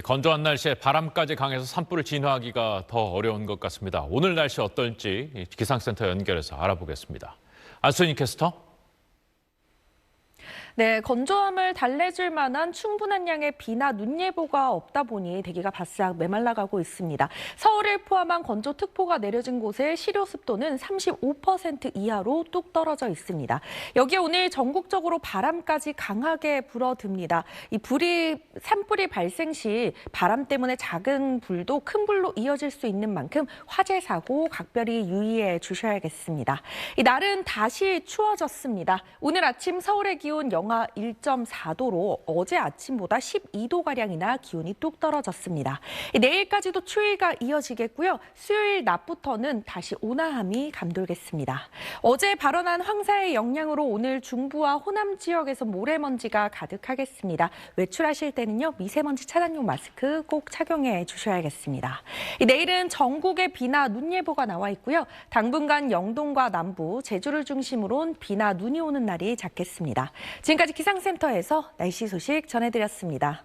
건조한 날씨에 바람까지 강해서 산불을 진화하기가 더 어려운 것 같습니다. 오늘 날씨 어떨지 기상센터 연결해서 알아보겠습니다. 안소희 캐스터. 네, 건조함을 달래줄 만한 충분한 양의 비나 눈 예보가 없다 보니 대기가 바싹 메말라가고 있습니다. 서울을 포함한 건조특보가 내려진 곳의 실효 습도는 35% 이하로 뚝 떨어져 있습니다. 여기에 오늘 전국적으로 바람까지 강하게 불어듭니다. 산불이 발생 시 바람 때문에 작은 불도 큰 불로 이어질 수 있는 만큼 화재 사고 각별히 유의해 주셔야겠습니다. 날은 다시 추워졌습니다. 오늘 아침 서울의 기온 영하 1.4도로 어제 아침보다 12도가량이나 기온이 뚝 떨어졌습니다. 내일까지도 추위가 이어지겠고요. 수요일 낮부터는 다시 온화함이 감돌겠습니다. 어제 발원한 황사의 영향으로 오늘 중부와 호남 지역에서 모래먼지가 가득하겠습니다. 외출하실 때는요, 미세먼지 차단용 마스크 꼭 착용해 주셔야겠습니다. 내일은 전국에 비나 눈 예보가 나와 있고요. 당분간 영동과 남부, 제주를 중심으로 비나 눈이 오는 날이 잦겠습니다. 지금까지 기상센터에서 날씨 소식 전해드렸습니다.